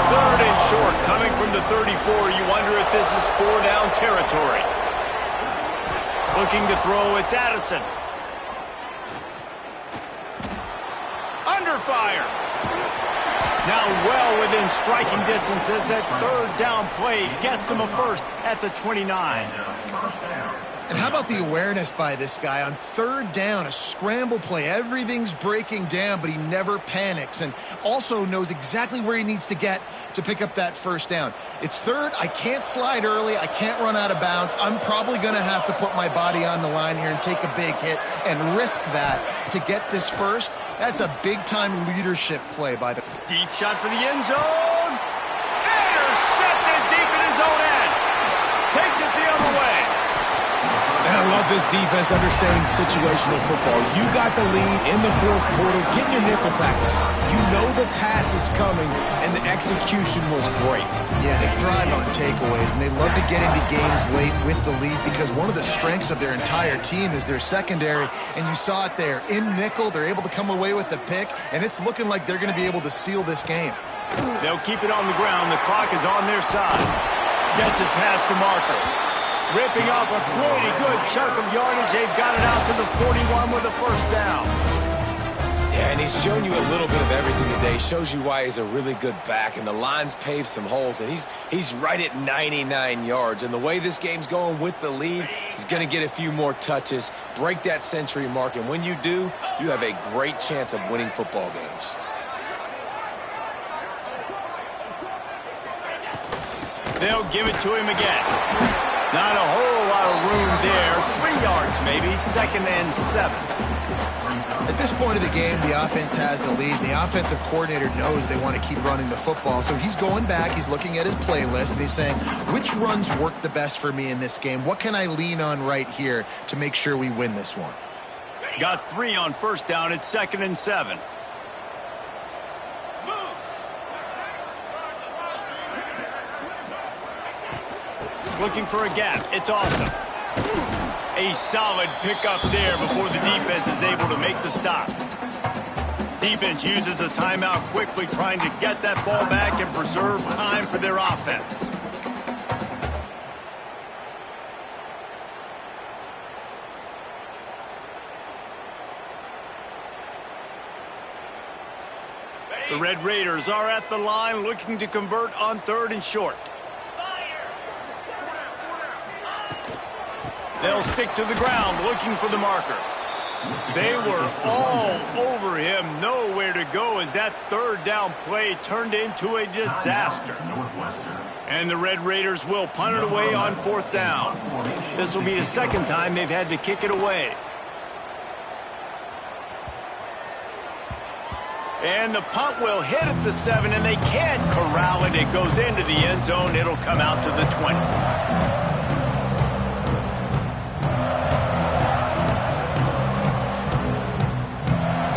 Third and short, coming from the 34. You wonder if this is 4-down territory. Looking to throw, it's Addison. Under fire. Now well within striking distance as that third down play gets him a first at the 29. And how about the awareness by this guy on third down, a scramble play. Everything's breaking down, but he never panics and also knows exactly where he needs to get to pick up that first down. It's third. I can't slide early. I can't run out of bounds. I'm probably going to have to put my body on the line here and take a big hit and risk that to get this first. That's a big-time leadership play by the... Deep shot for the end zone. Intercepted deep in his own end. Takes it the other way. And I love this defense understanding situational football. You got the lead in the fourth quarter, getting your nickel package. You know the pass is coming, and the execution was great. Yeah, they thrive on takeaways, and they love to get into games late with the lead because one of the strengths of their entire team is their secondary, and you saw it there. In nickel, they're able to come away with the pick, and it's looking like they're going to be able to seal this game. They'll keep it on the ground. The clock is on their side. Gets it past the marker. Ripping off a pretty good chunk of yardage. They've got it out to the 41 with a first down. Yeah, and he's shown you a little bit of everything today. Shows you why he's a really good back, and the line's paved some holes, and he's right at 99 yards. And the way this game's going with the lead, he's going to get a few more touches, break that century mark, and when you do, you have a great chance of winning football games. They'll give it to him again. Not a whole lot of room there. 3 yards maybe. 2nd and 7. At this point of the game, the offense has the lead. And the offensive coordinator knows they want to keep running the football. So he's going back. He's looking at his playlist. And he's saying, which runs work the best for me in this game? What can I lean on right here to make sure we win this one? Got 3 on first down. It's 2nd and 7. Looking for a gap. It's awesome. A solid pickup there before the defense is able to make the stop. Defense uses a timeout quickly, trying to get that ball back and preserve time for their offense. The Red Raiders are at the line looking to convert on 3rd and short. They'll stick to the ground looking for the marker. They were all over him, nowhere to go as that third down play turned into a disaster. And the Red Raiders will punt it away on 4th down. This will be the 2nd time they've had to kick it away. And the punt will hit at the 7, and they can't corral it. It goes into the end zone. It'll come out to the 20.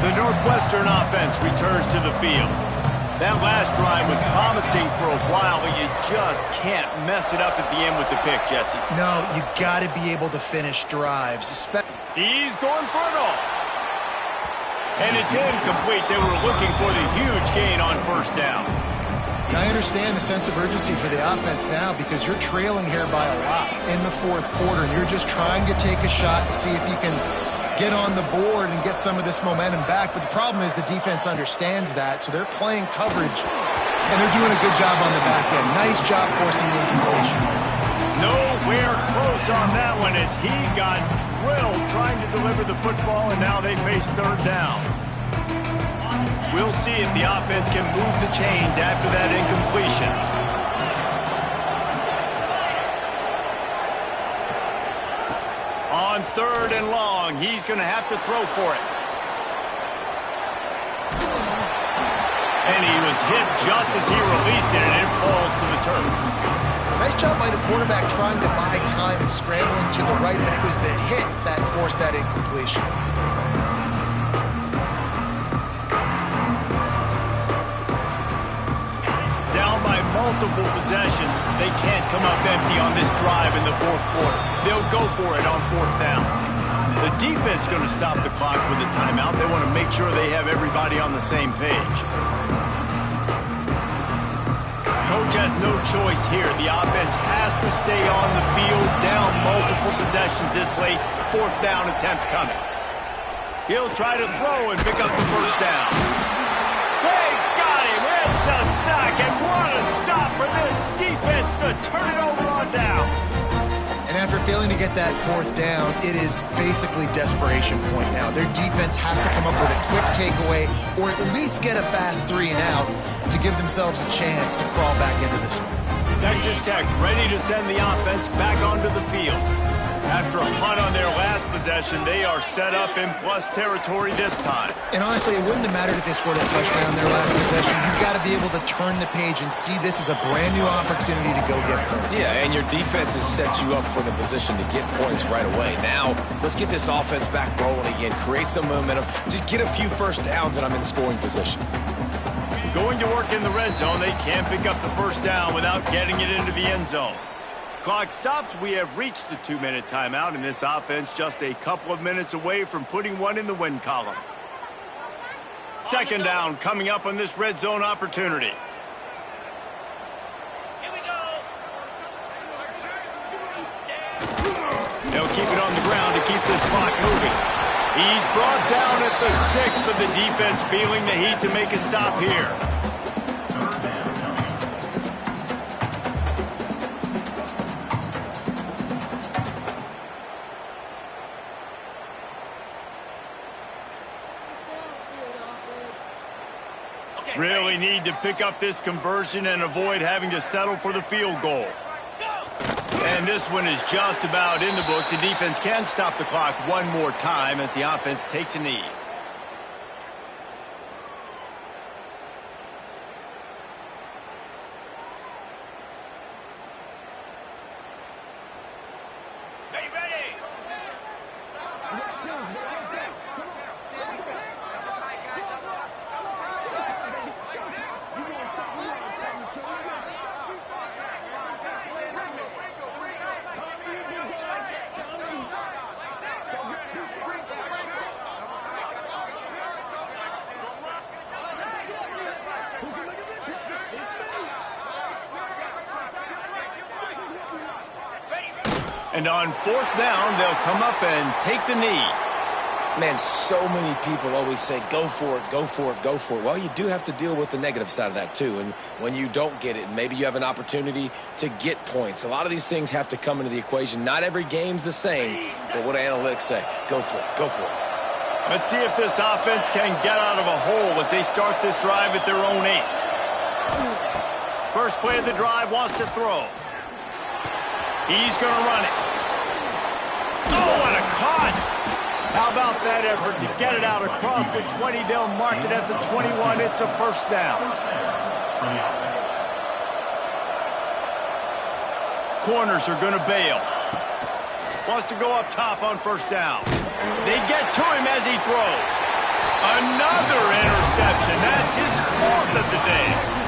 The Northwestern offense returns to the field. That last drive was promising for a while, but you just can't mess it up at the end with the pick, Jesse. No, you got to be able to finish drives. He's going for it all. And it's incomplete. They were looking for the huge gain on first down. And I understand the sense of urgency for the offense now because you're trailing here by a lot in the fourth quarter, and you're just trying to take a shot to see if you can get on the board and get some of this momentum back. But the problem is the defense understands that, so they're playing coverage, and they're doing a good job on the back end. Nice job forcing the incompletion. Nowhere close on that one as he got drilled trying to deliver the football, and now they face 3rd down. We'll see if the offense can move the chains after that incompletion. On 3rd and long, he's going to have to throw for it. And he was hit just as he released it, and it falls to the turf. Nice job by the quarterback trying to buy time and scrambling to the right, but it was the hit that forced that incompletion. Down by multiple possessions, they can't come up empty on this drive in the fourth quarter. They'll go for it on fourth down. The defense going to stop the clock with a timeout. They want to make sure they have everybody on the same page. Coach has no choice here. The offense has to stay on the field, down multiple possessions this late. Fourth down attempt coming. He'll try to throw and pick up the first down. They got him. It's a sack, and what a stop for this defense to turn it over on down. And after failing to get that fourth down, it is basically desperation point now. Their defense has to come up with a quick takeaway or at least get a fast 3 and out to give themselves a chance to crawl back into this one. Texas Tech ready to send the offense back onto the field. After a punt on their last possession, they are set up in plus territory this time. And honestly, it wouldn't have mattered if they scored a touchdown their last possession. You've got to be able to turn the page and see this as a brand new opportunity to go get points. Yeah, and your defense has set you up for the position to get points right away. Now, let's get this offense back rolling again, create some momentum, just get a few first downs, and I'm in scoring position. Going to work in the red zone, they can't pick up the first down without getting it into the end zone. Clock stops. We have reached the 2-minute timeout, and this offense just a couple of minutes away from putting one in the win column. Second down coming up on this red zone opportunity. Here we go. They'll keep it on the ground to keep this clock moving. He's brought down at the 6, but the defense feeling the heat to make a stop here. Really need to pick up this conversion and avoid having to settle for the field goal. And this one is just about in the books. The defense can stop the clock one more time as the offense takes a knee. Ready, ready. And on fourth down, they'll come up and take the knee. Man, so many people always say, go for it, go for it, go for it. Well, you do have to deal with the negative side of that, too. And when you don't get it, maybe you have an opportunity to get points. A lot of these things have to come into the equation. Not every game's the same, but what do analytics say? Go for it, go for it. Let's see if this offense can get out of a hole as they start this drive at their own 8. First play of the drive, wants to throw. He's going to run it. Oh, what a cut! How about that effort to get it out across the 20? They'll mark it at the 21. It's a first down. Corners are going to bail. Wants to go up top on first down. They get to him as he throws. Another interception. That's his 4th of the day.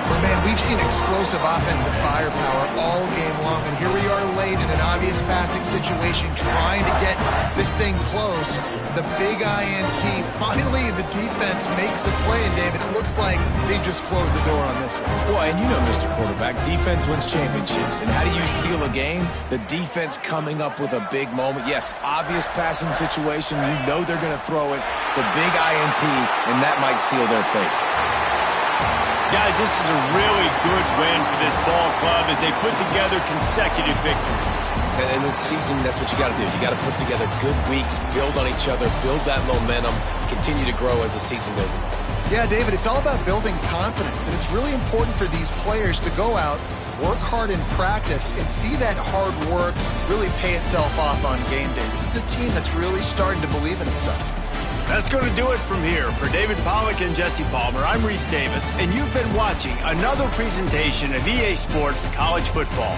Well, man, we've seen explosive offensive firepower all game long, and here we are late in an obvious passing situation trying to get this thing close. The big INT, finally the defense makes a play, and David, it looks like they just closed the door on this one. Well, and you know, Mr. Quarterback, defense wins championships. And how do you seal a game? The defense coming up with a big moment. Yes, obvious passing situation. You know they're going to throw it. The big INT, and that might seal their fate. Guys, this is a really good win for this ball club as they put together consecutive victories. And in this season, that's what you got to do. You got to put together good weeks, build on each other, build that momentum, continue to grow as the season goes on. Yeah, David, it's all about building confidence, and it's really important for these players to go out, work hard in practice, and see that hard work really pay itself off on game day. This is a team that's really starting to believe in itself. That's going to do it from here. For David Pollack and Jesse Palmer, I'm Reese Davis, and you've been watching another presentation of EA Sports College Football.